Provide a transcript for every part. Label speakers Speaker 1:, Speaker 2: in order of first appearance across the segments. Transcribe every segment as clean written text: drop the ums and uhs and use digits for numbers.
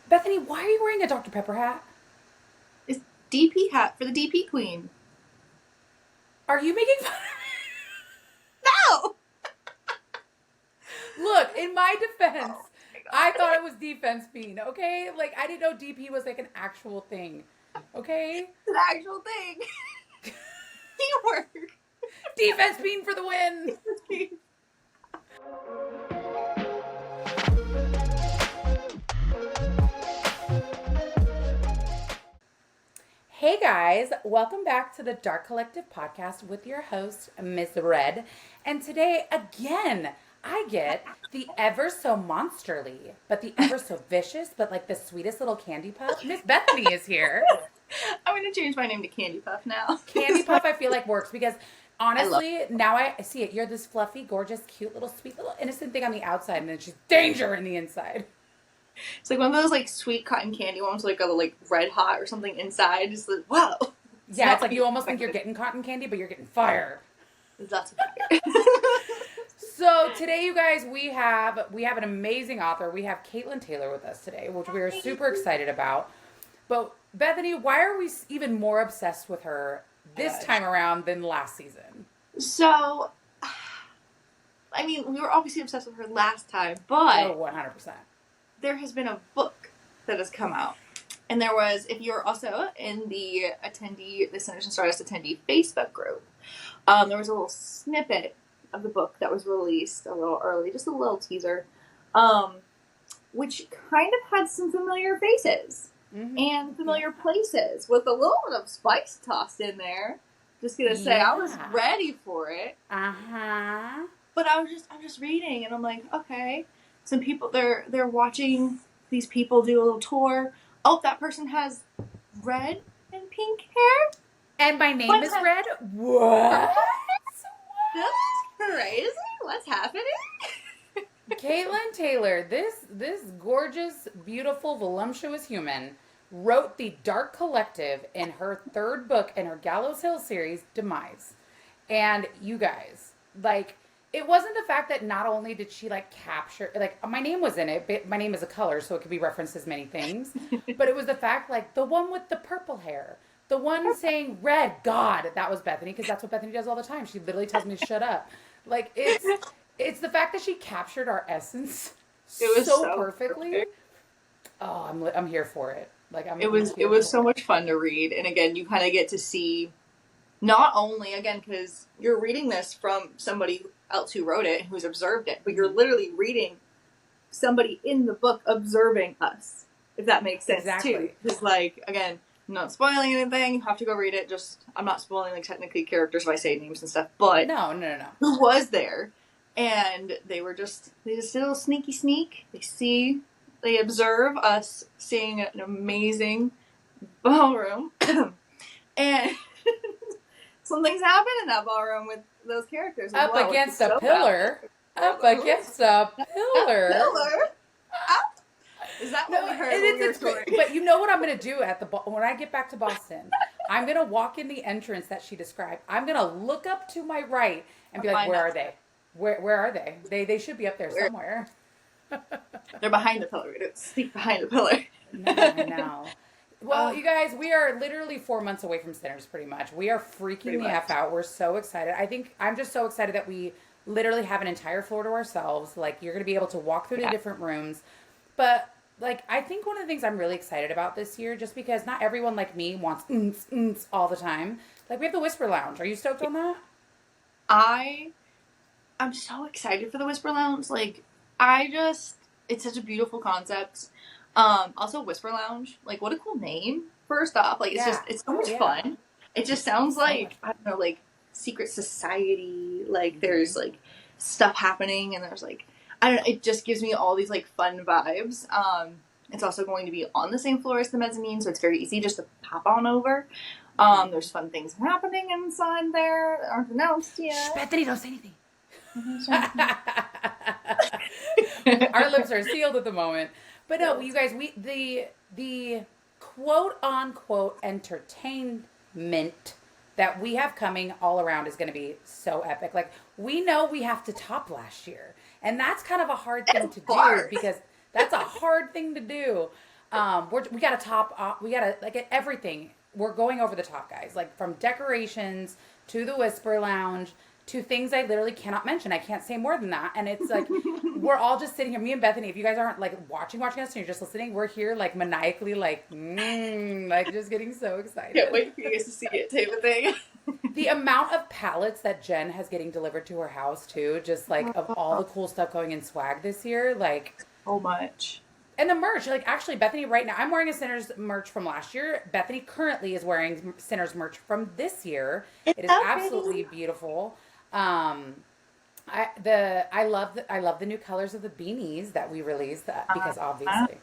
Speaker 1: Bethany, why are you wearing a Dr. Pepper hat?
Speaker 2: It's DP hat for the DP queen.
Speaker 1: Are you making fun
Speaker 2: No!
Speaker 1: of me? Look, in my defense,
Speaker 2: Oh my
Speaker 1: I
Speaker 2: god.
Speaker 1: thought it was defense bean, okay? Like, I didn't know DP was like an actual thing, okay?
Speaker 2: It's an actual thing. Teamwork.
Speaker 1: Defense bean for the win! Hey guys, welcome back to the Dark Collective podcast with your host, Miss Red. And today, again, I get the ever so monsterly, but the ever so vicious, but like the sweetest little candy puff. Miss Bethany is here.
Speaker 2: I'm gonna change my name to Candy Puff now.
Speaker 1: Candy puff, I feel like works because
Speaker 2: I love
Speaker 1: honestly, now I see it. You're this fluffy, gorgeous, cute little, sweet little innocent thing on the outside, and then she's danger in the inside.
Speaker 2: it. It's like one of those like sweet cotton candy ones, like a like red hot or something inside. Just like wow.
Speaker 1: Yeah, it's like you almost think you're getting cotton candy, but you're getting fire.
Speaker 2: That's fire.
Speaker 1: So today, you guys, we have an amazing author. We have Katelyn Taylor with us today, which we are super excited about. But Bethany, why are we even more obsessed with her this time around than last season?
Speaker 2: So, I mean, we were obviously obsessed with her last time, but
Speaker 1: Oh, 100%.
Speaker 2: there has been a book that has come out. And there was, if you're also in the Sinners Stardust attendee Facebook group, there was a little snippet of the book that was released a little early, just a little teaser, which kind of had some familiar faces and familiar places with a little bit of spice tossed in there. Just gonna say, I was ready for it. But I'm just reading, and I'm like, okay, some people they're watching these people do a little tour. Oh, that person has red and pink hair.
Speaker 1: And my name is Red. What?
Speaker 2: That's crazy. What's happening?
Speaker 1: Katelyn Taylor, this gorgeous, beautiful, voluptuous human, wrote the Dark Collective in her third book in her Gallows Hill series, Demise. And you guys, like, it wasn't the fact that not only did she like capture, like, my name was in it, but my name is a color, so it could be referenced as many things. But it was the fact, like, the one with the purple hair, the one saying red, God, that was Bethany, because that's what Bethany does all the time. She literally tells me to shut up. Like, it's the fact that she captured our essence
Speaker 2: It was
Speaker 1: so
Speaker 2: so
Speaker 1: perfectly.
Speaker 2: perfect.
Speaker 1: Oh, I'm here for it. Like,
Speaker 2: It was
Speaker 1: here
Speaker 2: so
Speaker 1: for it.
Speaker 2: much fun to read, and again, you kind of get to see not only again because you're reading this from somebody else who wrote it, who's observed it, but you're literally reading somebody in the book observing us, if that makes sense too. Because like again, I'm not spoiling anything. You have to go read it. Just I'm not spoiling like technically characters if I say names and stuff, but
Speaker 1: No.
Speaker 2: who was there, and they just did a little sneaky sneak. They observe us seeing an amazing ballroom, and something's happened in that ballroom with those characters.
Speaker 1: Up
Speaker 2: well,
Speaker 1: against a pillar. Up against a pillar.
Speaker 2: Pillar. Is that what we heard?
Speaker 1: It's but you know what I'm going to do when I get back to Boston? I'm going to walk in the entrance that she described. I'm going to look up to my right and be like, where are they? Where are they? They should be up there somewhere.
Speaker 2: They're behind the pillar. We don't sneak behind the pillar.
Speaker 1: No, I know. Well, you guys, we are literally 4 months away from Sinners, pretty much. We are freaking the F out. We're so excited. I'm just so excited that we literally have an entire floor to ourselves. Like, you're going to be able to walk through the different rooms. But, like, I think one of the things I'm really excited about this year, just because not everyone like me wants all the time. Like, we have the Whisper Lounge. Are you stoked on that?
Speaker 2: I'm so excited for the Whisper Lounge. Like, it's such a beautiful concept. Also Whisper Lounge, like what a cool name. First off, like it's so much fun. It just sounds like I don't know, like secret society. Like there's like stuff happening, and there's like I don't know. It just gives me all these like fun vibes. It's also going to be on the same floor as the mezzanine, so it's very easy just to pop on over. There's fun things happening inside there that aren't announced yet.
Speaker 1: Shh, Bethany, don't say anything. Our lips are sealed at the moment. But no, you guys, the quote unquote entertainment that we have coming all around is going to be so epic. Like, we know we have to top last year, and that's kind of a hard thing to do because that's a hard thing to do. We got to we got to like everything. We're going over the top, guys. Like from decorations to the Whisper Lounge to things I literally cannot mention. I can't say more than that. And it's like we're all just sitting here. Me and Bethany. If you guys aren't like watching us and you're just listening, we're here like maniacally, like just getting so excited.
Speaker 2: Can't wait for you guys to see it, type of thing.
Speaker 1: The amount of pallets that Jenn has getting delivered to her house too, just like of all the cool stuff going in swag this year, like
Speaker 2: so much.
Speaker 1: And the merch, like actually Bethany right now, I'm wearing a Sinners merch from last year. Bethany currently is wearing Sinners merch from this year. It is absolutely beautiful. I love the new colors of the beanies that we released because obviously,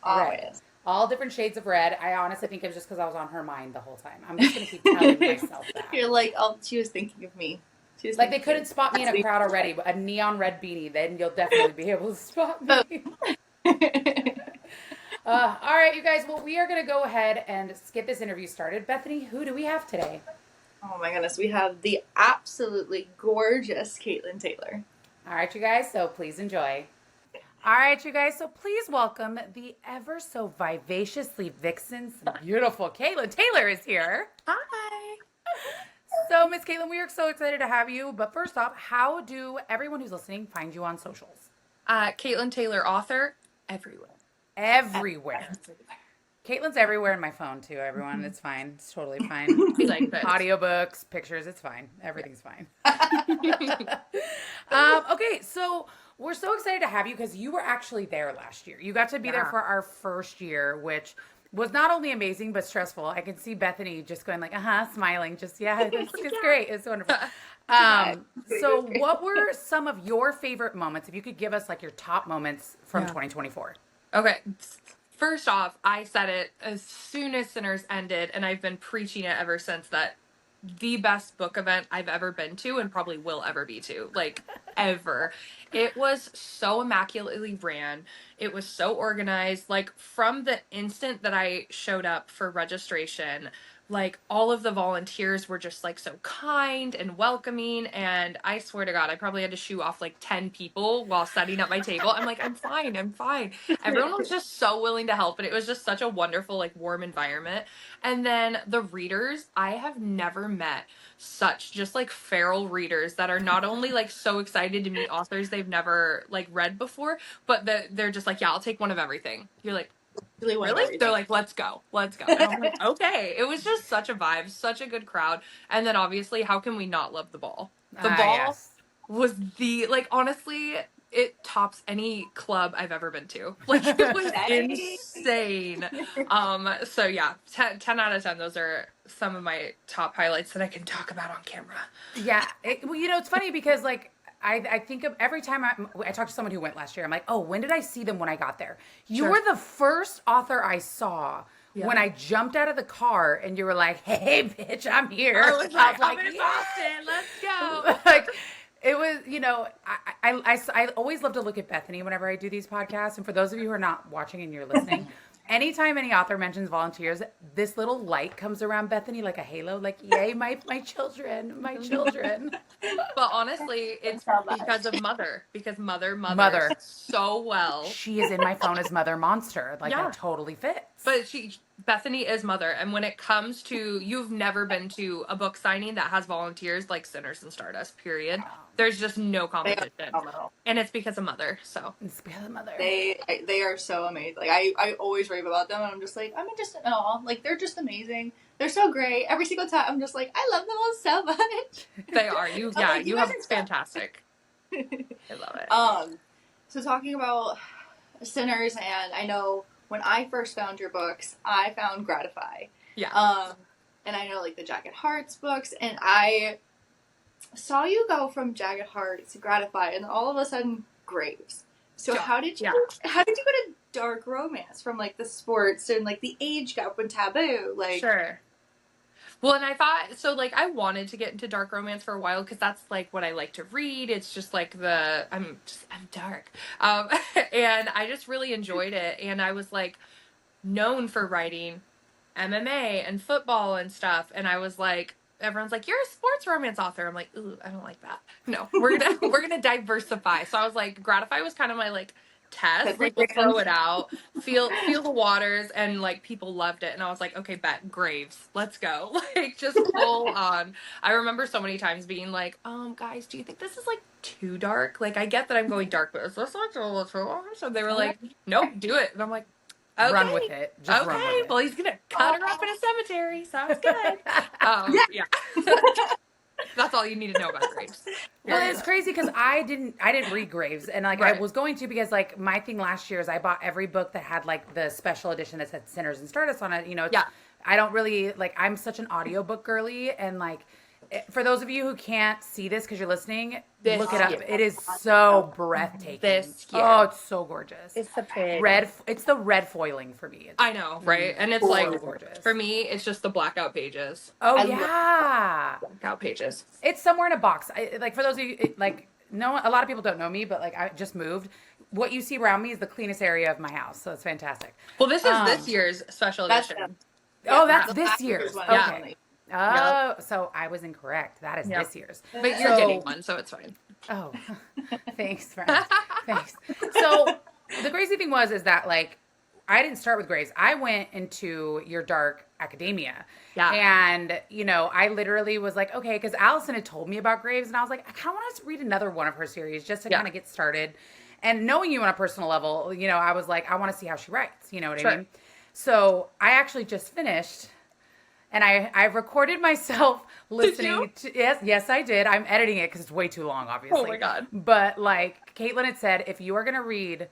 Speaker 1: red. All different shades of red. I honestly think it was just because I was on her mind the whole time. I'm just gonna keep telling myself that.
Speaker 2: You're like, oh, she was thinking of me. She was
Speaker 1: like they couldn't spot me in a crowd already, but a neon red beanie, then you'll definitely be able to spot me. All right, you guys. Well, we are going to go ahead and get this interview started. Bethany, who do we have today?
Speaker 2: Oh my goodness, we have the absolutely gorgeous Katelyn Taylor.
Speaker 1: All right, you guys. So please enjoy. All right, you guys. So please welcome the ever so vivaciously vixen, beautiful Katelyn Taylor is here.
Speaker 2: Hi.
Speaker 1: So, Miss Katelyn, we are so excited to have you. But first off, how do everyone who's listening find you on socials?
Speaker 3: Katelyn Taylor, author, everywhere.
Speaker 1: Everywhere. Katelyn's everywhere in my phone too, everyone. It's fine. It's totally fine.
Speaker 3: We like this.
Speaker 1: Audiobooks, pictures, it's fine. Everything's fine. Okay, so we're so excited to have you because you were actually there last year. You got to be there for our first year, which was not only amazing but stressful. I can see Bethany just going like, smiling. Just, it's great. It's wonderful. So what were some of your favorite moments, if you could give us like your top moments from 2024?
Speaker 3: Okay. First off, I said it as soon as Sinners ended, and I've been preaching it ever since, that the best book event I've ever been to and probably will ever be to, like ever. It was so immaculately ran. It was so organized. Like from the instant that I showed up for registration, like all of the volunteers were just like so kind and welcoming, and I swear to God, I probably had to shoo off like 10 people while setting up my table. I'm like, I'm fine. Everyone was just so willing to help, and it was just such a wonderful, like warm environment. And then the readers, I have never met such just like feral readers that are not only like so excited to meet authors they've never like read before, but they're just like, yeah, I'll take one of everything. You're like, really? They're like, let's go. And I'm like, okay. It was just such a vibe, such a good crowd. And then obviously, how can we not love the ball? The ball was honestly, it tops any club I've ever been to. Like, it was insane. So yeah, 10 out of 10. Those are some of my top highlights that I can talk about on camera.
Speaker 1: Yeah. It's funny because like, I think of every time I talked to someone who went last year, I'm like, oh, when did I see them when I got there? You were the first author I saw when I jumped out of the car and you were like, hey, bitch, I'm here.
Speaker 3: I was like, I'm in Boston. Let's go.
Speaker 1: Like, it was, I always love to look at Bethany whenever I do these podcasts. And for those of you who are not watching and you're listening, anytime any author mentions volunteers, this little light comes around Bethany like a halo, like, yay, my children.
Speaker 3: But honestly, it's because of Mother. Because Mother so well.
Speaker 1: She is in my phone as Mother Monster. Like, that totally fits.
Speaker 3: But Bethany is Mother. And when it comes to, you've never been to a book signing that has volunteers like Sinners and Stardust, period. There's just no competition. And it's because of Mother, so.
Speaker 1: It's because of Mother.
Speaker 2: They are so amazing. Like, I always rave about them, and I'm just like, I'm just in awe. Like, they're just amazing. They're so great. Every single time, I'm just like, I love them all so much.
Speaker 3: They are. You have fantastic. I love it.
Speaker 2: So talking about Sinners, and I know when I first found your books, I found Gratify.
Speaker 3: Yeah.
Speaker 2: And I know like the Jagged Hearts books, and I saw you go from Jagged Hearts to Gratify, and all of a sudden Graves. So how did you go to dark romance from like the sports and like the age gap and taboo? Like,
Speaker 3: sure. Well, and I thought, so like I wanted to get into dark romance for a while because that's like what I like to read. It's just like I'm dark. And I just really enjoyed it. And I was like known for writing MMA and football and stuff. And I was like, everyone's like, you're a sports romance author. I'm like, ooh, I don't like that. No, we're gonna diversify. So I was like, Gratify was kind of my like test. Like, we'll throw it out, feel the waters, and like people loved it. And I was like, okay, bet Graves, let's go. Like, just full on. I remember so many times being like, guys, do you think this is like too dark? Like, I get that I'm going dark, but is this like a little too long? So they were like, nope, do it. And I'm like, okay,
Speaker 1: Run with it. Just run with it.
Speaker 3: Well, he's gonna cut her up in a cemetery. Sounds good. Yeah. That's all you need to know about Graves.
Speaker 1: Well, it's crazy because I didn't read Graves, and like I was going to, because like my thing last year is I bought every book that had like the special edition that said Sinners and Stardust on it. You know, I don't really like. I'm such an audiobook girly, and like for those of you who can't see this because you're listening, look it up. It is so breathtaking. Oh, it's so gorgeous.
Speaker 2: It's the pig.
Speaker 1: It's the red foiling for me.
Speaker 3: I know, right? And it's like gorgeous. For me, it's just the blackout pages.
Speaker 1: Oh, yeah.
Speaker 3: Blackout pages.
Speaker 1: It's somewhere in a box. Like for those of you, like no, a lot of people don't know me, but like I just moved. What you see around me is the cleanest area of my house, so it's fantastic.
Speaker 3: Well, this is this year's special edition.
Speaker 1: That's this year's. Okay.
Speaker 3: Yeah.
Speaker 1: Oh, so I was incorrect. That is this year's.
Speaker 3: But you're getting one, so it's fine.
Speaker 1: Oh, thanks, friend. Thanks. So the crazy thing is that like I didn't start with Graves. I went into your dark academia.
Speaker 3: Yeah.
Speaker 1: And, you know, I literally was like, okay, because Allison had told me about Graves, and I was like, I kind of want to read another one of her series just to kind of get started. And knowing you on a personal level, you know, I was like, I want to see how she writes. You know what I mean? So I actually just finished. And I recorded myself listening to, yes, I did. I'm editing it because it's way too long, obviously.
Speaker 3: Oh my God.
Speaker 1: But like Katelyn had said, if you are going to read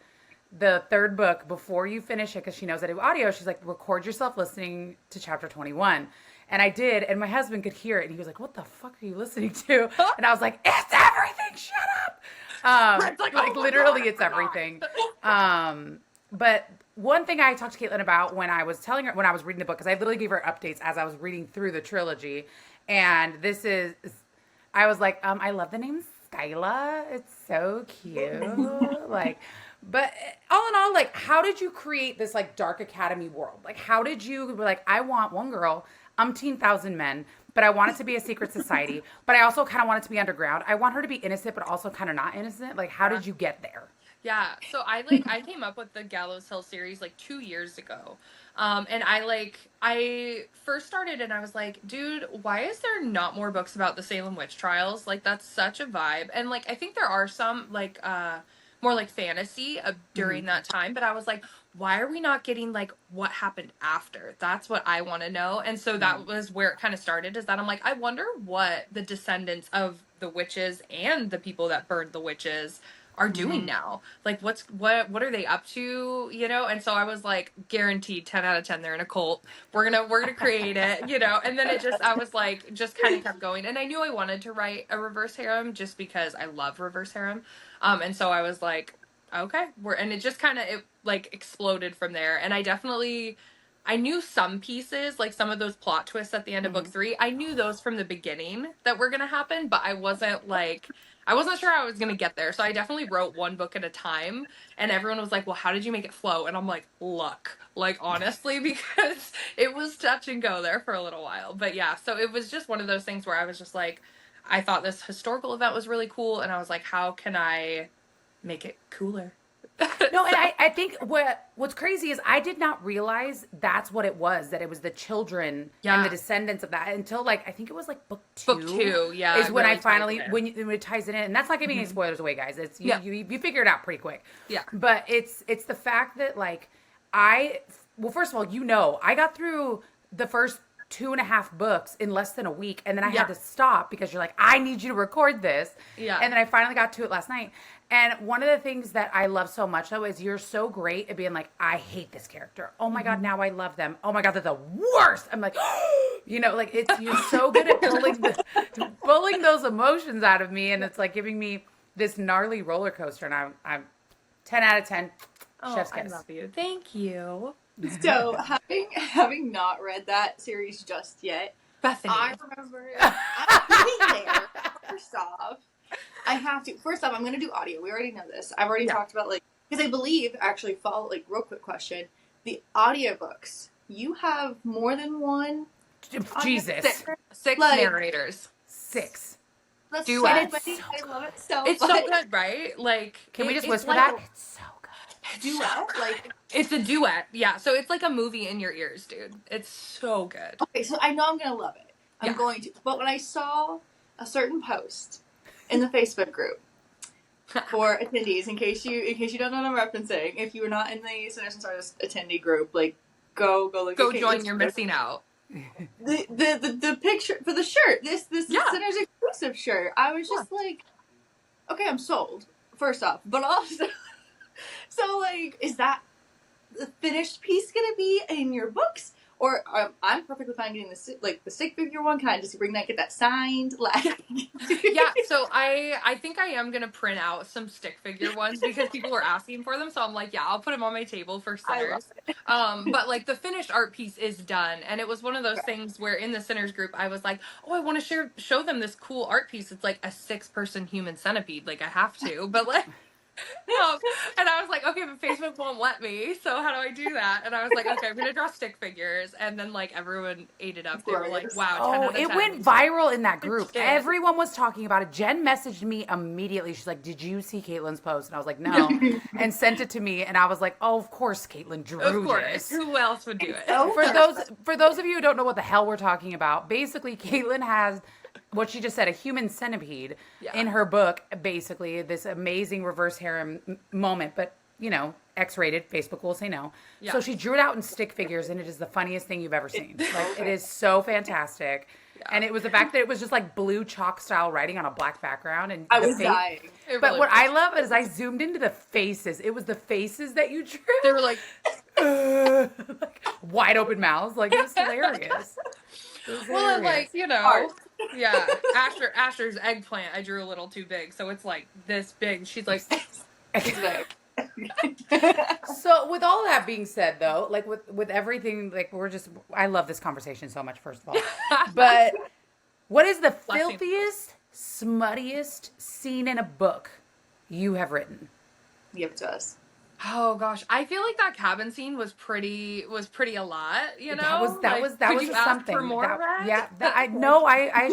Speaker 1: the third book before you finish it, because she knows I do audio, she's like, record yourself listening to chapter 21. And I did. And my husband could hear it. And he was like, what the fuck are you listening to? And I was like, it's everything. Shut up. Like literally it's everything. But one thing I talked to Katelyn about when I was telling her, when I was reading the book, because I literally gave her updates as I was reading through the trilogy. And I was like, I love the name Skyla. It's so cute. Like, but all in all, like, how did you create this like dark academy world? Like, how did you be like, I want one girl, umpteen thousand men, but I want it to be a secret society, but I also kind of want it to be underground. I want her to be innocent, but also kind of not innocent. Like, how did you get there?
Speaker 3: Yeah, so I came up with the Gallows Hill series like 2 years ago. And I first started and I was like, dude, why is there not more books about the Salem witch trials? Like, that's such a vibe. And like, I think there are some like, more like fantasy during that time, but I was like, why are we not getting like what happened after? That's what I want to know. And so that was where it kind of started, is that I'm like, I wonder what the descendants of the witches and the people that burned the witches are doing now. Like, what are they up to, you know? And so I was like, guaranteed 10 out of 10 they're in a cult. We're gonna create it, you know? And then I was like, just kind of kept going. And I knew I wanted to write a reverse harem just because I love reverse harem. And so I was like, okay, and it just kind of like exploded from there. And I knew some pieces, like some of those plot twists at the end of book 3. I knew those from the beginning that were going to happen, but I wasn't sure I was going to get there. So I definitely wrote one book at a time, and everyone was like, well, how did you make it flow? And I'm like, luck. Like, honestly, because it was touch and go there for a little while. But yeah, so it was just one of those things where I was just like, I thought this historical event was really cool, and I was like, how can I make it cooler?
Speaker 1: No, and I think what's crazy is I did not realize that's what it was, that it was the children and the descendants of that, until like I think it was like book 2.
Speaker 3: Book 2, yeah.
Speaker 1: Is when really I finally when it ties it in. And that's not giving any spoilers away, guys. It's you figure it out pretty quick.
Speaker 3: Yeah.
Speaker 1: But it's the fact that like first of all, you know, I got through the first 2.5 books in less than a week, and then I had to stop because you're like, I need you to record this.
Speaker 3: Yeah.
Speaker 1: And then I finally got to it last night. And one of the things that I love so much, though, is you're so great at being like, I hate this character. Oh my God, now I love them. Oh my God, they're the worst. I'm like, you know, like you're so good at pulling those emotions out of me, and it's like giving me this gnarly roller coaster. And I'm 10 out of 10. Chef's kiss.
Speaker 3: I love you. Thank you.
Speaker 2: So having not read that series just yet,
Speaker 3: Bethany,
Speaker 2: I remember I'm getting there. First off, I'm going to do audio. We already know this. I've already talked about, like, because I believe, actually, real quick question, the audiobooks, you have more than one?
Speaker 1: Jesus.
Speaker 3: Six narrators.
Speaker 1: 6.
Speaker 2: That's
Speaker 3: Duets.
Speaker 2: so many. I love it so much.
Speaker 3: It's so good, right? Like,
Speaker 1: can we just whisper that? It's so good.
Speaker 2: duet? Like,
Speaker 3: It's a duet, yeah. So it's like a movie in your ears, dude. It's so good.
Speaker 2: okay, so I know I'm gonna love it. I'm
Speaker 3: Yeah.
Speaker 2: going to. But when I saw a certain post in the Facebook group for attendees, in case you don't know what I'm referencing, if you were not in the Sinners Stardust attendee group, like go look.
Speaker 3: Go
Speaker 2: at
Speaker 3: join. You're missing out.
Speaker 2: The picture for the shirt. This
Speaker 3: Yeah.
Speaker 2: Sinners exclusive shirt. I was just like, okay, I'm sold. First off, but also, so like, is that the finished piece gonna be in your books? Or I'm perfectly fine getting the stick figure one. Can I just get that signed? Like,
Speaker 3: Yeah, so I think I am gonna print out some stick figure ones because people were asking for them. So I'm like, yeah, I'll put them on my table for Sinners. But like the finished art piece is done, and it was one of those things where in the Sinners group I was like, oh, I want to show them this cool art piece. It's like a 6-person human centipede. Like I have to, but like. And I was like, okay, but Facebook won't let me, so how do I do that? And I was like, okay, I'm gonna draw stick figures, and then like everyone ate it up. They were like, wow, 10 out of 10.
Speaker 1: It went viral in that group.
Speaker 3: Shit.
Speaker 1: Everyone was talking about it. Jen messaged me immediately. She's like, "Did you see Katelyn's post?" And I was like, "No," and sent it to me. And I was like, "Oh, of course, Katelyn drew
Speaker 3: Of course,
Speaker 1: this."
Speaker 3: who else would do it?
Speaker 1: For those of you who don't know what the hell we're talking about, basically, Katelyn has what she just said, a human centipede in her book, basically this amazing reverse harem moment, but X-rated, Facebook will say no.
Speaker 3: Yeah.
Speaker 1: So she drew it out in stick figures, and it is the funniest thing you've ever seen. Like, it is so fantastic. Yeah. And it was the fact that it was just like blue chalk style writing on a black background, and
Speaker 2: I was dying.
Speaker 1: But what I love is I zoomed into the faces. It was the faces that you drew.
Speaker 3: They were like,
Speaker 1: like wide open mouths. Like, it was hilarious.
Speaker 3: Well, and like, yeah, Asher's eggplant I drew a little too big, so it's like this big. She's like,
Speaker 1: So with all that being said, though, like with everything, like I love this conversation so much, first of all. But what is the filthiest, smuttiest scene in a book you have written?
Speaker 2: Give it to us.
Speaker 3: Oh gosh, I feel like that cabin scene was pretty a lot.
Speaker 1: That was
Speaker 3: could you ask
Speaker 1: something.
Speaker 3: for more, Red?
Speaker 1: I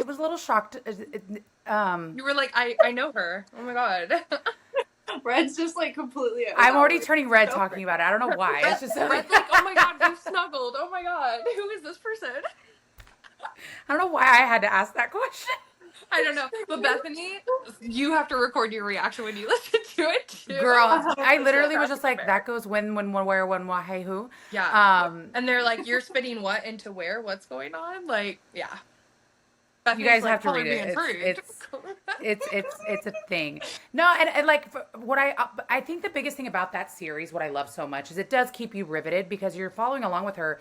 Speaker 1: was a little shocked.
Speaker 3: You were like, I know her. Oh my god.
Speaker 2: Red's just like completely.
Speaker 1: I'm already turning red talking about it. I don't know why. It's just
Speaker 3: Red's like, oh my god, we snuggled. Oh my god, who is this person?
Speaker 1: I don't know why I had to ask that question.
Speaker 3: I don't know. But Bethany, you have to record your reaction when you listen to it too.
Speaker 1: Girl, I literally was just like, that goes when, where, when, why, hey, who?
Speaker 3: Yeah. And they're like, you're spitting what into where? What's going on? Like, yeah. Bethany's
Speaker 1: you guys
Speaker 3: like,
Speaker 1: have to read it. It's a thing. No, and like what I think the biggest thing about that series, what I love so much, is it does keep you riveted because you're following along with her.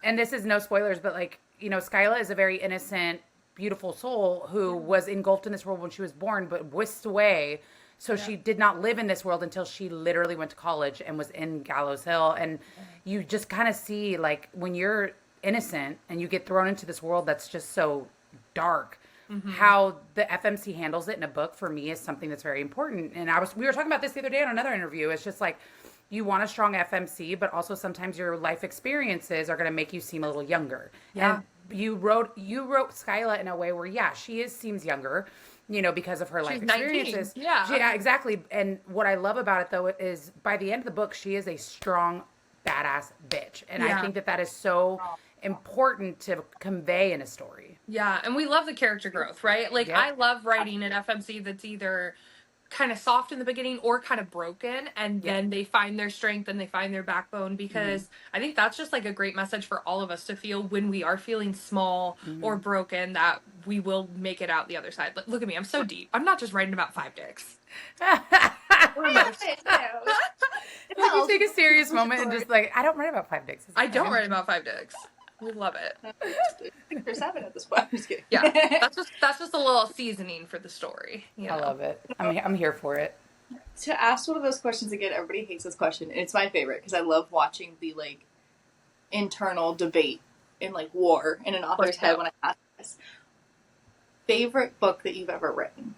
Speaker 1: And this is no spoilers, but like, Skyla is a very innocent, beautiful soul who was engulfed in this world when she was born, but whisked away. So she did not live in this world until she literally went to college and was in Gallows Hill. And you just kind of see, like, when you're innocent and you get thrown into this world that's just so dark, how the FMC handles it in a book, for me, is something that's very important. And we were talking about this the other day on another interview. It's just like, you want a strong FMC, but also sometimes your life experiences are going to make you seem a little younger. Yeah. And you wrote Skyla in a way where, she seems younger, because of her life experiences.
Speaker 3: 19. Yeah.
Speaker 1: Yeah, exactly. And what I love about it, though, is by the end of the book, she is a strong, badass bitch. And I think that is so important to convey in a story.
Speaker 3: Yeah, and we love the character growth, right? Like, I love writing an FMC that's either kind of soft in the beginning or kind of broken, and then they find their strength and they find their backbone, because I think that's just like a great message for all of us to feel when we are feeling small or broken, that we will make it out the other side. Look at me, I'm so deep. I'm not just writing about 5 dicks.
Speaker 1: You take a serious moment and just like, I don't write about 5 dicks.
Speaker 3: I don't write about 5 dicks. We love it.
Speaker 2: 6 or 7 at this point. I'm just kidding.
Speaker 3: Yeah, that's just a little seasoning for the story.
Speaker 1: I love it. I'm here for it.
Speaker 2: To ask one of those questions again, everybody hates this question, and it's my favorite because I love watching the like internal debate in like war in an author's head when I ask this. Favorite book that you've ever written?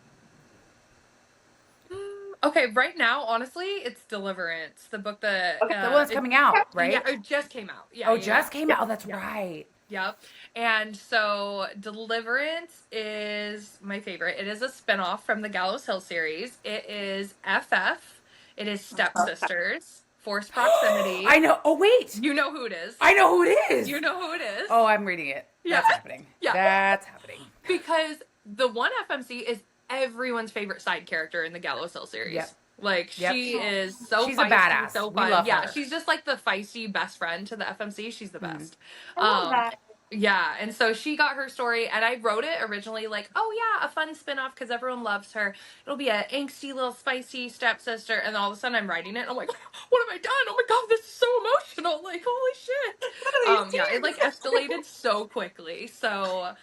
Speaker 3: Okay, right now, honestly, it's Deliverance, the book that...
Speaker 1: the one that's coming out, right?
Speaker 3: Yeah, it just came out. Yeah,
Speaker 1: just came out. Oh, that's right.
Speaker 3: Yep. And so Deliverance is my favorite. It is a spinoff from the Gallows Hill series. It is FF. It is Stepsisters. Forced Proximity.
Speaker 1: I know. Oh, wait.
Speaker 3: You know who it is.
Speaker 1: I know who it is.
Speaker 3: You know who it is.
Speaker 1: Oh, I'm reading it.
Speaker 3: Yeah.
Speaker 1: That's happening.
Speaker 3: Yeah.
Speaker 1: That's happening.
Speaker 3: Because the one FMC is everyone's favorite side character in the Gallows Hill series.
Speaker 1: Yep.
Speaker 3: Like,
Speaker 1: Yep.
Speaker 3: she is so
Speaker 1: She's
Speaker 3: feisty,
Speaker 1: a badass.
Speaker 3: so
Speaker 1: We
Speaker 3: fun.
Speaker 1: love
Speaker 3: Yeah,
Speaker 1: her.
Speaker 3: she's just like the feisty best friend to the FMC. She's the best.
Speaker 2: I love that.
Speaker 3: Yeah, and so she got her story, and I wrote it originally like, oh yeah, a fun spin-off because everyone loves her. It'll be an angsty little spicy stepsister, and then all of a sudden I'm writing it, and I'm like, what have I done? Oh my god, this is so emotional! Like, holy shit! Yeah, it like escalated so quickly. So,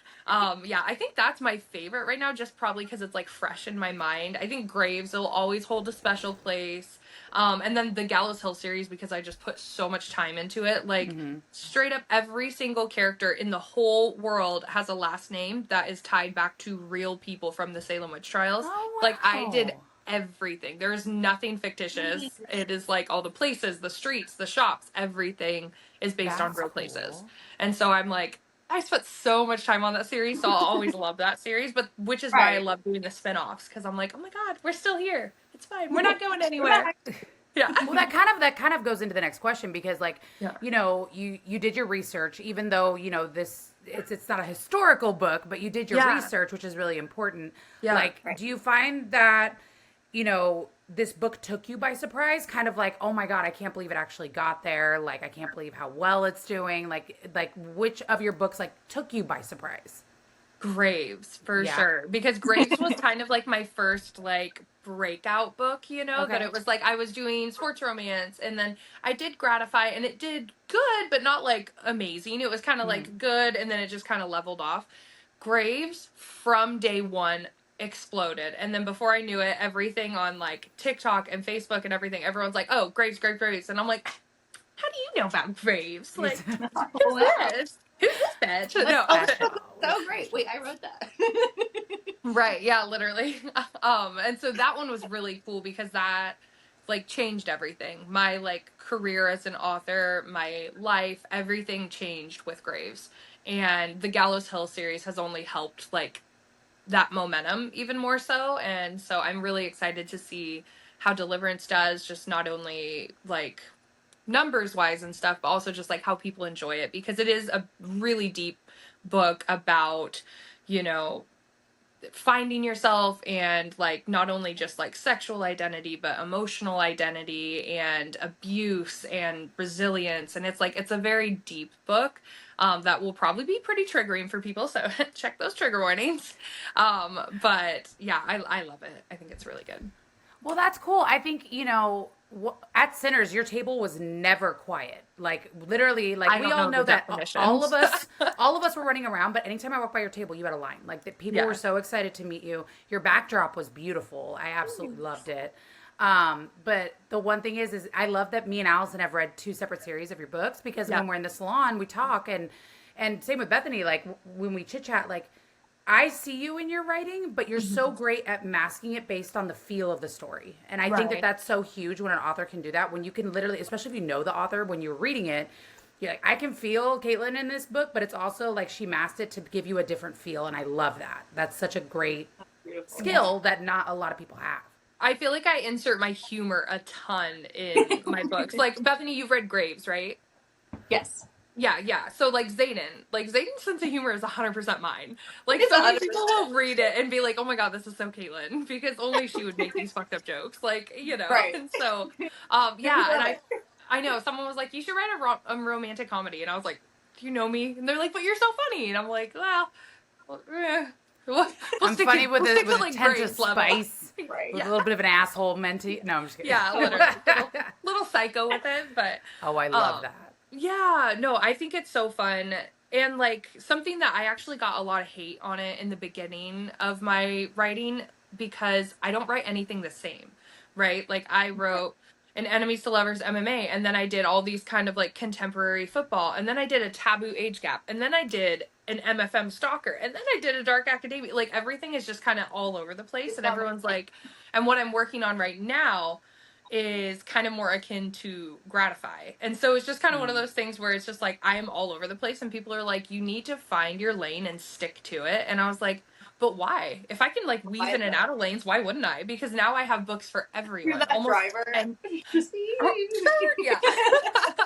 Speaker 3: yeah, I think that's my favorite right now, just probably because it's like fresh in my mind. I think Graves will always hold a special place. And then the Gallows Hill series, because I just put so much time into it. Like, straight up every single character in the whole world has a last name that is tied back to real people from the Salem witch trials.
Speaker 1: Oh,
Speaker 3: Like, I
Speaker 1: wow.
Speaker 3: did everything. There is nothing fictitious. It is like all the places, the streets, the shops, everything is based on
Speaker 1: That's
Speaker 3: real places.
Speaker 1: cool.
Speaker 3: And so I'm like, I spent so much time on that series, so I'll always love that series, but which is why I
Speaker 2: Right.
Speaker 3: love doing the spin-offs, because I'm like, oh my god, we're still here. It's fine. We're not going anywhere. Yeah.
Speaker 1: Well, that kind of goes into the next question because, like,
Speaker 3: Yeah.
Speaker 1: you know, you did your research, even though you know this it's not a historical book, but you did your
Speaker 3: Yeah.
Speaker 1: research, which is really important.
Speaker 3: Yeah.
Speaker 1: Like,
Speaker 2: Right.
Speaker 1: do you find that you know this book took you by surprise? Kind of like, oh my god, I can't believe it actually got there. Like, I can't believe how well it's doing. Like which of your books like took you by surprise?
Speaker 3: Graves, for
Speaker 1: Yeah.
Speaker 3: sure. Because Graves was kind of like my first like breakout book, you know, that
Speaker 1: Okay.
Speaker 3: it was like I was doing sports romance and then I did Gratify and it did good, but not like amazing. It was kind of like good and then it just kind of leveled off. Graves from day one exploded. And then before I knew it, everything on like TikTok and Facebook and everything, everyone's like, oh, Graves, Graves, Graves. And I'm like, how do you know about Graves? Like, who's this? Who's this bitch? No.
Speaker 2: So great. Wait, I wrote that.
Speaker 3: Right, yeah, literally. And so that one was really cool because that like changed everything. My like career as an author, my life, everything changed with Graves. And the Gallows Hill series has only helped like that momentum even more so. And so I'm really excited to see how Deliverance does, just not only like numbers wise and stuff, but also just like how people enjoy it, because it is a really deep book about, you know, finding yourself and like not only just like sexual identity but emotional identity and abuse and resilience. And it's like it's a very deep book that will probably be pretty triggering for people, so check those trigger warnings. But yeah, I love it. I think it's really good.
Speaker 1: Well, that's cool. I think, you know, at Sinners, your table was never quiet. Like, literally, like,
Speaker 3: I
Speaker 1: we
Speaker 3: don't
Speaker 1: all
Speaker 3: know
Speaker 1: know
Speaker 3: the
Speaker 1: that
Speaker 3: definitions.
Speaker 1: all of us were running around, but anytime I walked by your table, you had a line. Like, the people
Speaker 3: Yeah.
Speaker 1: were so excited to meet you. Your backdrop was beautiful. I absolutely loved it. But the one thing is I love that me and Allison have read 2 separate series of your books, because
Speaker 3: Yeah.
Speaker 1: when we're in the salon, we talk, and same with Bethany, like, when we chit chat, like, I see you in your writing, but you're so great at masking it based on the feel of the story. And I think that
Speaker 3: Right.
Speaker 1: that's so huge when an author can do that. When you can literally, especially if you know the author, when you're reading it, you're like, I can feel Katelyn in this book, but it's also like she masked it to give you a different feel. And I love that. That's such a great skill that not a lot of people have.
Speaker 3: I feel like I insert my humor a ton in my books. Like, Bethany, you've read Graves, right?
Speaker 2: Yes.
Speaker 3: Yeah. So, like, Zayden's sense of humor is 100% mine. Like,
Speaker 2: It's
Speaker 3: so many
Speaker 2: 100%.
Speaker 3: people will read it and be like, oh my god, this is so Katelyn, because only she would make these fucked up jokes. Like, you know.
Speaker 2: Right.
Speaker 3: And so, yeah, and I know, someone was like, you should write a romantic comedy. And I was like, do you know me? And they're like, but you're so funny. And I'm like, well we'll
Speaker 1: I'm
Speaker 3: stick
Speaker 1: funny
Speaker 3: to,
Speaker 1: with
Speaker 3: we'll
Speaker 1: a
Speaker 3: stick to,
Speaker 1: with a
Speaker 3: like,
Speaker 1: tinge of
Speaker 3: Graves level.
Speaker 1: spice,
Speaker 2: Right.
Speaker 1: with a little bit of an asshole mentee. No, I'm just kidding.
Speaker 3: Yeah, literally. little psycho with it, but
Speaker 1: Oh, I love that.
Speaker 3: yeah, no, I think it's so fun. And like something that I actually got a lot of hate on it in the beginning of my writing, because I don't write anything the same, right? Like I wrote an Enemies to Lovers MMA, and then I did all these kind of like contemporary football, and then I did a taboo age gap, and then I did an MFM stalker, and then I did a dark academia. Like everything is just kind of all over the place, and everyone's like, and what I'm working on right now is kind of more akin to Gratify. And so it's just kind of one of those things where it's just like I am all over the place, and people are like, you need to find your lane and stick to it. And I was like, But why? If I can like weave in and out of lanes, why wouldn't I? Because now I have books for everyone.
Speaker 2: You're that driver.
Speaker 3: And yeah.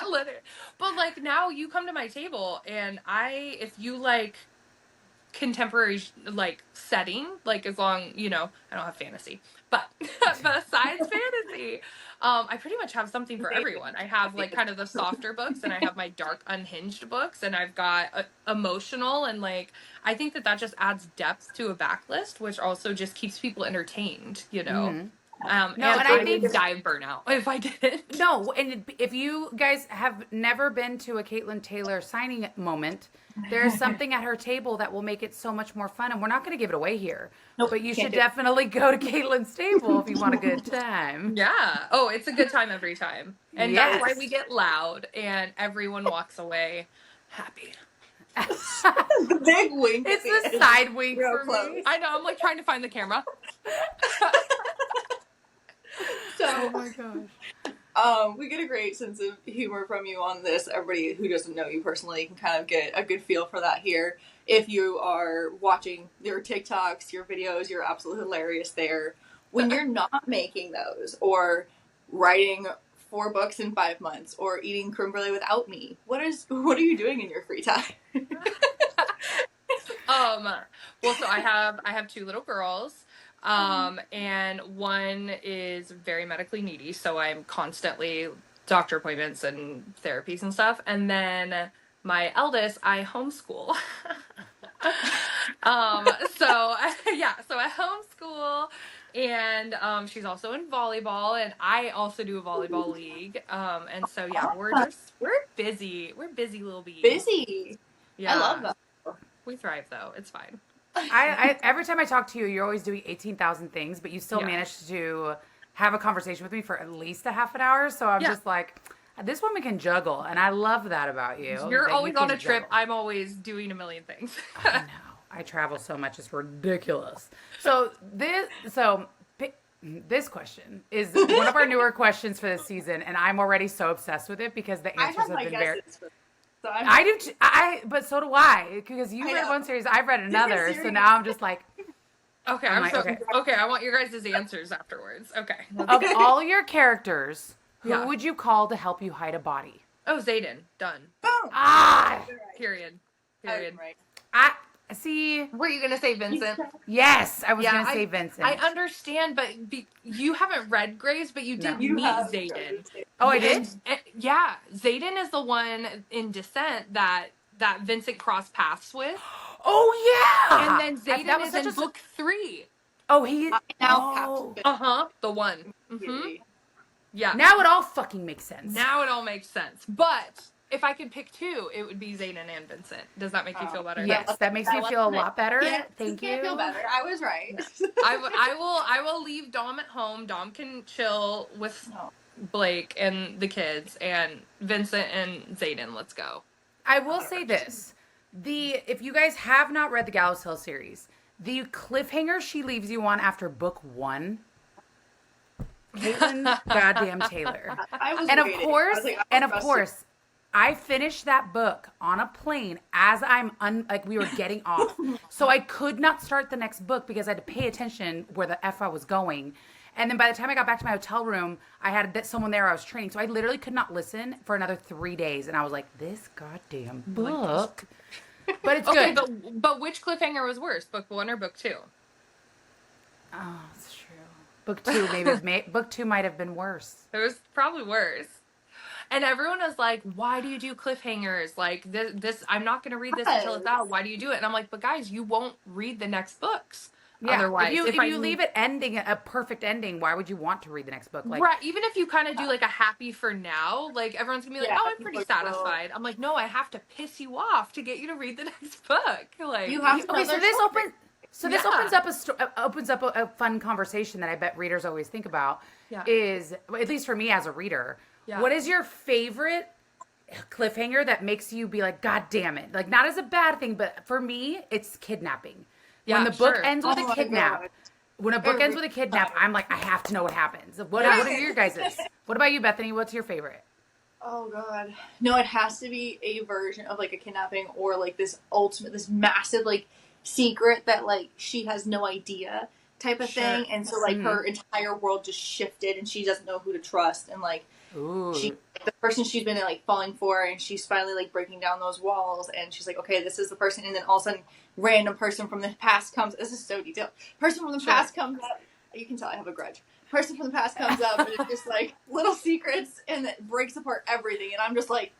Speaker 3: Literally. But like now you come to my table and if you like contemporary like setting, like as long, you know, I don't have fantasy, but besides fantasy, I pretty much have something for everyone. I have like kind of the softer books, and I have my dark unhinged books, and I've got emotional, and like I think that just adds depth to a backlist, which also just keeps people entertained, you know.
Speaker 1: No,
Speaker 3: and
Speaker 1: I
Speaker 3: I
Speaker 1: think
Speaker 3: would die of burnout if I didn't.
Speaker 1: no, and if you guys have never been to a Katelyn Taylor signing moment, there's something at her table that will make it so much more fun, and we're not going to give it away here.
Speaker 2: Nope,
Speaker 1: but you
Speaker 2: can't
Speaker 1: should
Speaker 2: do it.
Speaker 1: definitely go to Katelyn's table if you want a good time.
Speaker 3: Yeah. Oh, it's a good time every time. And
Speaker 1: Yes.
Speaker 3: that's why we get loud and everyone walks away happy.
Speaker 2: The big wink.
Speaker 1: It's
Speaker 2: at the
Speaker 1: the
Speaker 2: end.
Speaker 1: side wink
Speaker 2: Real
Speaker 1: for
Speaker 2: close.
Speaker 1: me.
Speaker 3: I know, I'm like trying to find the camera.
Speaker 2: So,
Speaker 1: my gosh.
Speaker 2: we get a great sense of humor from you on this. Everybody who doesn't know you personally can kind of get a good feel for that here. If you are watching your TikToks, your videos, you're absolutely hilarious there. When you're not making those, or writing 4 books in 5 months, or eating creme brulee without me, what are you doing in your free time?
Speaker 3: Well, so I have 2 little girls. And one is very medically needy, so I'm constantly doctor appointments and therapies and stuff. And then my eldest, I homeschool. So yeah, so I homeschool, and she's also in volleyball, and I also do a volleyball league. And so yeah, we're busy little bees.
Speaker 2: Busy.
Speaker 3: Yeah,
Speaker 2: I love that.
Speaker 3: we thrive though. It's fine.
Speaker 1: I every time I talk to you, you're always doing 18,000 things, but you still
Speaker 3: Yeah.
Speaker 1: manage to have a conversation with me for at least a half an hour. So I'm just like, this woman can juggle, and I love that about you.
Speaker 3: You're
Speaker 1: that
Speaker 3: always
Speaker 1: you
Speaker 3: on
Speaker 1: can
Speaker 3: a trip.
Speaker 1: juggle.
Speaker 3: I'm always doing a million things.
Speaker 1: I know. I travel so much; it's ridiculous. So this question is one of our newer questions for this season, and I'm already so obsessed with it because the
Speaker 2: I
Speaker 1: answers
Speaker 2: have
Speaker 1: have
Speaker 2: my
Speaker 1: been very.
Speaker 2: guesses. So I'm
Speaker 1: I do. But so do I, because you
Speaker 2: I
Speaker 1: read
Speaker 2: know.
Speaker 1: one series, I've read another, so
Speaker 2: series.
Speaker 1: now I'm just like,
Speaker 3: Okay,
Speaker 1: I'm like,
Speaker 3: okay. I want your guys' answers afterwards. Okay.
Speaker 1: of all your characters, who
Speaker 3: Yeah.
Speaker 1: would you call to help you hide a body?
Speaker 3: Oh, Zayden. Done.
Speaker 2: boom.
Speaker 1: Ah,
Speaker 3: Period.
Speaker 2: I'm right.
Speaker 1: I see.
Speaker 3: Were you gonna say Vincent?
Speaker 1: Yes, I was
Speaker 3: Yeah,
Speaker 1: gonna say Vincent.
Speaker 3: I understand, but you haven't read Grace, but you did
Speaker 2: You
Speaker 3: meet
Speaker 2: have
Speaker 3: Zayden.
Speaker 1: Oh, I did.
Speaker 3: Yeah, Zayden is the one in Descent that Vincent crossed paths with,
Speaker 1: Oh yeah.
Speaker 3: and then
Speaker 1: That
Speaker 3: Zayden
Speaker 1: was
Speaker 3: is
Speaker 1: such
Speaker 3: in
Speaker 1: a-
Speaker 3: book 3.
Speaker 1: Oh, he.
Speaker 2: I now
Speaker 1: Oh.
Speaker 2: have to
Speaker 3: The one.
Speaker 2: fit.
Speaker 3: Yeah.
Speaker 1: Now it all fucking makes sense.
Speaker 3: Now it all makes sense. But if I could pick 2, it would be Zayden and Vincent. Does that make you feel better?
Speaker 1: Yes, that makes me feel a lot better.
Speaker 2: Yeah,
Speaker 1: Thank
Speaker 2: can't
Speaker 1: you.
Speaker 2: feel better. I was right.
Speaker 3: I will leave Dom at home. Dom can chill with Blake and the kids, and Vincent and Zayden. Let's go.
Speaker 1: I will say this: if you guys have not read the Gallows Hill series, the cliffhanger she leaves you on after book 1, Katelyn goddamn Taylor,
Speaker 2: I was
Speaker 1: and of
Speaker 2: waiting.
Speaker 1: course,
Speaker 2: I was like, trusted.
Speaker 1: I finished that book on a plane as we were getting off, so I could not start the next book because I had to pay attention where the F I was going. And then by the time I got back to my hotel room, I had someone there I was training. So I literally could not listen for another 3 days. And I was like, this goddamn book. But it's
Speaker 3: Okay,
Speaker 1: good.
Speaker 3: but which cliffhanger was worse, book 1 or book 2?
Speaker 1: Oh, it's true. Book 2, maybe. Book 2 might have been worse.
Speaker 3: It was probably worse. And everyone was like, why do you do cliffhangers? Like, this I'm not going to read this until it's out. Why do you do it? And I'm like, but guys, you won't read the next books.
Speaker 1: Yeah.
Speaker 3: Otherwise,
Speaker 1: if you leave it ending, a perfect ending, why would you want to read the next book? Like,
Speaker 3: right, even if you kind of do like a happy for now, like everyone's gonna be like,
Speaker 2: Yeah,
Speaker 3: oh, I'm pretty satisfied. I'm like, no, I have to piss you off to get you to read the next book. Like,
Speaker 2: You have to
Speaker 1: okay,
Speaker 2: know
Speaker 1: so
Speaker 2: their
Speaker 1: this
Speaker 2: story.
Speaker 1: opens up a fun conversation that I bet readers always think about.
Speaker 3: Yeah.
Speaker 1: Is, at least for me as a reader,
Speaker 3: Yeah.
Speaker 1: what is your favorite cliffhanger that makes you be like, God damn it? Like, not as a bad thing, but for me, it's kidnapping. When
Speaker 3: Yeah,
Speaker 1: the book
Speaker 3: sure.
Speaker 1: ends with
Speaker 2: Oh
Speaker 1: a
Speaker 2: my
Speaker 1: kidnap.
Speaker 2: God.
Speaker 1: When a book ends with a kidnap, I'm like, I have to know what happens. What are your guys's? What about you, Bethany? What's your favorite?
Speaker 2: Oh god. No, it has to be a version of like a kidnapping or like this massive like secret that like she has no idea type of
Speaker 3: Sure.
Speaker 2: thing, and so like her entire world just shifted, and she doesn't know who to trust, and like she,
Speaker 1: Ooh.
Speaker 2: the person she's been like falling for, and she's finally like breaking down those walls, and she's like, okay, this is the person, and then all of a sudden, random person from the past comes. This is so detailed. Person from the past comes up. You can tell I have a grudge. Person from the past comes up, and it's just like little secrets, and it breaks apart everything, and I'm just like,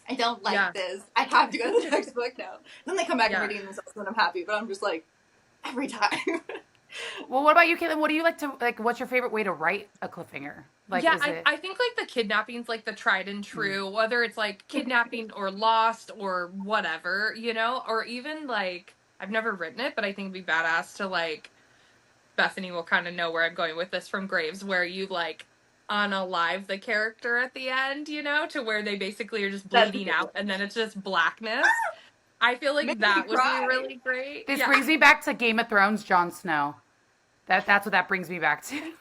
Speaker 2: I don't like this. I have to go to the next book now. Then they come back and reading themselves, and I'm happy, but I'm just like, every time.
Speaker 1: Well, what about you, Caitlin? What do you like to like? What's your favorite way to write a cliffhanger? Like,
Speaker 3: yeah,
Speaker 1: is it...
Speaker 3: I think like the kidnapping's like the tried and true, whether it's like kidnapping or lost or whatever, you know, or even like I've never written it, but I think it'd be badass to like Bethany will kind of know where I'm going with this from Graves, where you like unalive the character at the end, you know, to where they basically are just bleeding out and then it's just blackness. I feel like that would be really great.
Speaker 1: This brings me back to Game of Thrones, Jon Snow. That's what that brings me back to.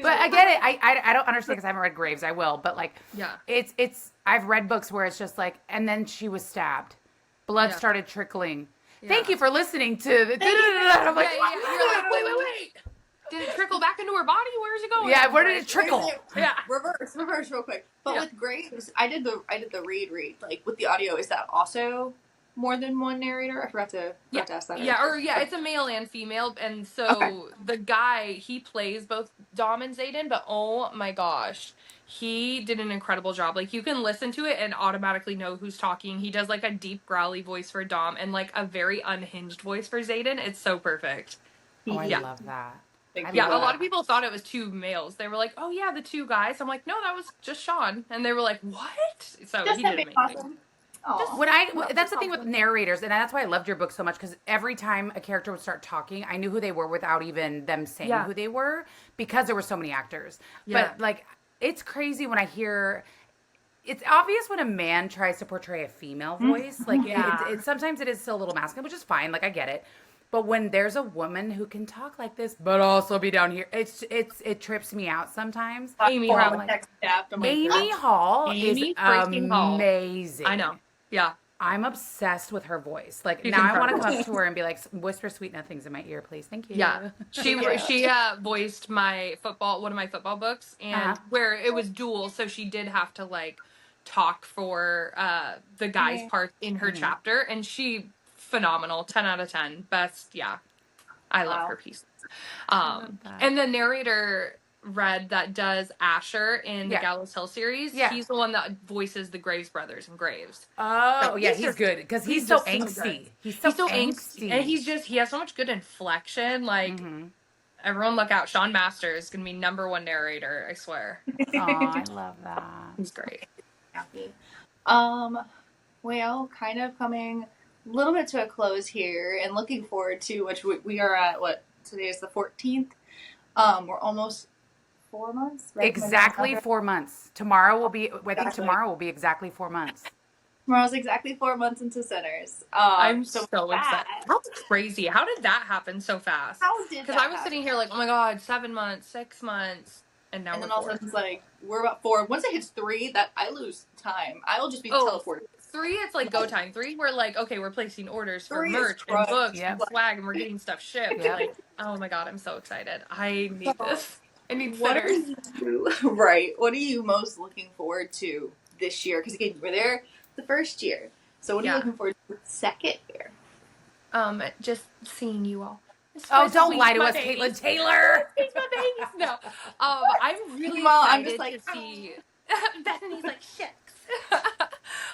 Speaker 1: But I get it. I don't understand because I haven't read Graves. I will, but like, it's I've read books where it's just like, and then she was stabbed, blood started trickling. Thank you for listening to the. I'm like,
Speaker 3: you're like, wait. Did it trickle back into her body? Where's it going?
Speaker 1: Yeah, where did it trickle?
Speaker 2: Yeah, reverse real quick. But with Graves, I did the read like with the audio. Is that also more than one narrator? I forgot to ask that.
Speaker 3: It's a male and female, and so the guy, he plays both Dom and Xaden, but oh my gosh, he did an incredible job. Like, you can listen to it and automatically know who's talking. He does like a deep growly voice for Dom and like a very unhinged voice for Xaden. It's so perfect.
Speaker 1: Oh, I love that.
Speaker 3: A lot of people thought it was two males. They were like, oh yeah, the two guys. I'm like, no, that was just Sean. And they were like, what? So he did amazing.
Speaker 2: Awesome.
Speaker 1: That's the thing with narrators, and that's why I loved your book so much, because every time a character would start talking, I knew who they were without even them saying who they were, because there were so many actors. But like, it's crazy when I hear. It's obvious when a man tries to portray a female voice. Like, it sometimes it is still a little masculine, which is fine. Like, I get it. But when there's a woman who can talk like this, but also be down here, it trips me out sometimes.
Speaker 3: Amy Hall.
Speaker 1: Amy Hall is amazing.
Speaker 3: I know. Yeah.
Speaker 1: I'm obsessed with her voice. Like, now I want to come up to her and be like, whisper sweet nothings in my ear, please. Thank you.
Speaker 3: Yeah. She voiced one of my football books, and where it was dual, so she did have to like talk for the guy's part in her chapter, and she phenomenal, 10 out of 10, best. I love her pieces. And the narrator that does Asher in the Gallows Hill series, he's the one that voices the Graves brothers in Graves.
Speaker 1: Oh, so he's good because he's so angsty. He's so angsty,
Speaker 3: and he has so much good inflection. Like, everyone look out, Sean Masters is gonna be #1 narrator, I swear.
Speaker 1: Oh, I love that.
Speaker 3: He's great.
Speaker 2: Happy. Well, kind of coming a little bit to a close here, and looking forward to, which we are at, today is the 14th. We're almost 4 months, right?
Speaker 1: Exactly 4 months. Tomorrow will be exactly 4 months.
Speaker 2: Tomorrow's exactly 4 months into Sinners.
Speaker 3: I'm so excited. How crazy. How did that happen so fast? Because I was sitting here like, oh my God, 7 months, 6 months. And now
Speaker 2: then all of a sudden it's like, we're about 4. Once it hits 3, that I lose time. I will just be teleported.
Speaker 3: 3, it's like go time. 3, we're like, okay, we're placing orders for merch and books and swag, and we're getting stuff shipped. Like, oh my God, I'm so excited. I need this. I need Sinners.
Speaker 2: Right. What are you most looking forward to this year? Because again, you were there the first year. So what are you looking forward to the second year?
Speaker 3: Just seeing you all.
Speaker 1: Don't lie to us, Katelyn Taylor.
Speaker 3: It's my babies. No. I'm really excited to see. Bethany's like, shucks.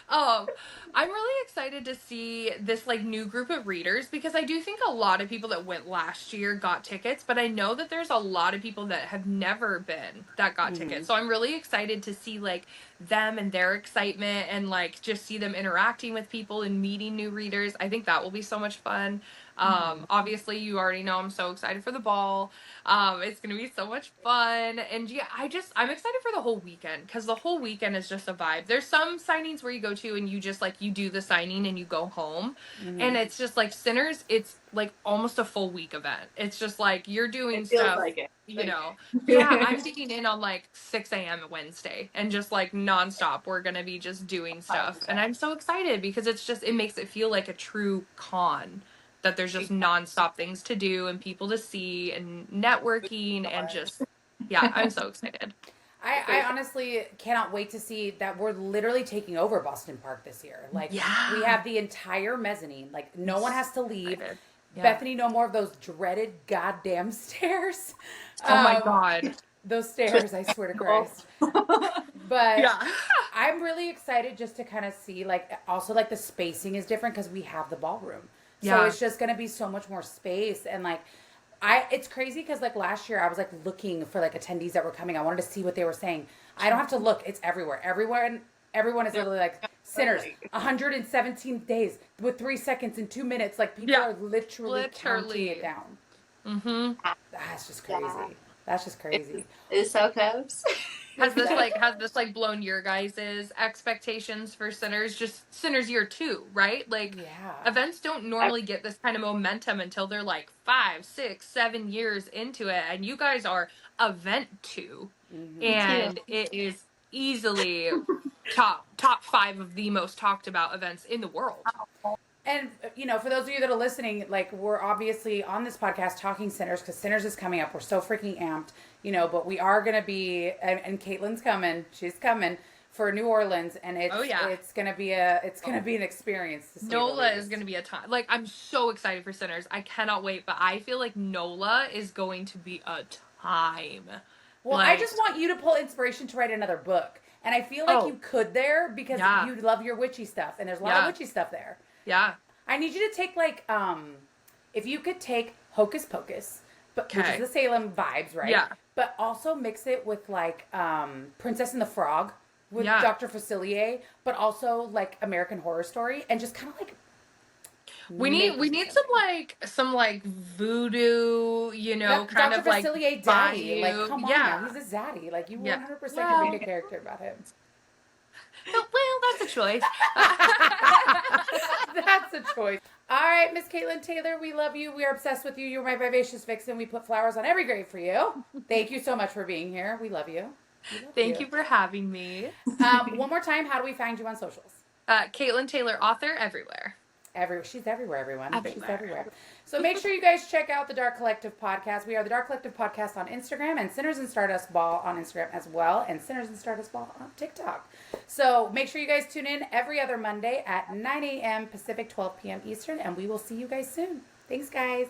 Speaker 3: I'm really excited to see this like new group of readers, because I do think a lot of people that went last year got tickets, but I know that there's a lot of people that have never been that got tickets. So I'm really excited to see like them and their excitement, and like just see them interacting with people and meeting new readers. I think that will be so much fun. Obviously, you already know I'm so excited for the ball. It's gonna be so much fun, and yeah, I'm excited for the whole weekend because the whole weekend is just a vibe. There's some signings where you go to and you just like you do the signing and you go home, and it's just like Sinners. It's like almost a full week event. It's just like you're doing
Speaker 2: It feels
Speaker 3: stuff.
Speaker 2: like it.
Speaker 3: You know, yeah, I'm digging in on like 6 a.m. Wednesday and just like nonstop. We're gonna be just doing stuff, and I'm so excited because it makes it feel like a true con that there's just nonstop things to do and people to see and networking and just yeah, I'm so excited.
Speaker 1: I honestly cannot wait to see that we're literally taking over Boston Park this year. Like,
Speaker 3: Yeah.
Speaker 1: we have the entire mezzanine. Like, no one has to leave.
Speaker 3: Excited. Yeah.
Speaker 1: Bethany, no more of those dreaded goddamn stairs.
Speaker 3: Oh my God.
Speaker 1: Those stairs, I swear to Christ. But
Speaker 3: Yeah.
Speaker 1: I'm really excited just to kind of see, like, also, like, the spacing is different because we have the ballroom. So
Speaker 3: Yeah.
Speaker 1: it's just going to be so much more space. And, like, it's crazy because, like, last year I was, like, looking for, like, attendees that were coming. I wanted to see what they were saying. I don't have to look. It's everywhere. Everyone is literally like, Sinners, 117 days with 3 seconds and 2 minutes. Like, people are literally counting it down.
Speaker 3: Mm-hmm.
Speaker 1: That's just crazy. That's just crazy.
Speaker 2: It's so close.
Speaker 3: Has this blown your guys' expectations for Sinners? Just Sinners year 2, right? Like, events don't normally get this kind of momentum until they're like 5, 6, 7 years into it, and you guys are event 2, and it is easily top 5 of the most talked about events in the world.
Speaker 1: And, you know, for those of you that are listening, like, we're obviously on this podcast talking Sinners because Sinners is coming up. We're so freaking amped, you know, but we are going to be, and Katelyn's coming. She's coming for New Orleans, and it's going to be an experience. To see
Speaker 3: NOLA is going to be a time. Like, I'm so excited for Sinners. I cannot wait, but I feel like NOLA is going to be a time.
Speaker 1: Well, I just want you to pull inspiration to write another book. And I feel like you could there because you love your witchy stuff, and there's a lot of witchy stuff there.
Speaker 3: Yeah.
Speaker 1: I need you to take, like, if you could take Hocus Pocus, which is the Salem vibes, right? Yeah. But also mix it with, like, Princess and the Frog with Dr. Facilier, but also, like, American Horror Story, and just kind of, like,
Speaker 3: we need some voodoo, you know, kind
Speaker 1: Dr.
Speaker 3: of like
Speaker 1: Facilier daddy. Like, come on now, he's a zaddy. Like, you 100% could make a character about him.
Speaker 3: Well, that's a choice.
Speaker 1: That's a choice. All right, Miss Katelyn Taylor, we love you. We are obsessed with you. You're my vivacious vixen. We put flowers on every grave for you. Thank you so much for being here. We love you.
Speaker 3: Thank you for having me.
Speaker 1: One more time, how do we find you on socials?
Speaker 3: Katelyn Taylor, author, everywhere.
Speaker 1: She's everywhere, everyone. She's everywhere. So make sure you guys check out the Dark Collective podcast. We are the Dark Collective podcast on Instagram, and Sinners and Stardust Ball on Instagram as well, and Sinners and Stardust Ball on TikTok. So make sure you guys tune in every other Monday at 9 a.m. Pacific, 12 p.m. Eastern, and we will see you guys soon. Thanks, guys.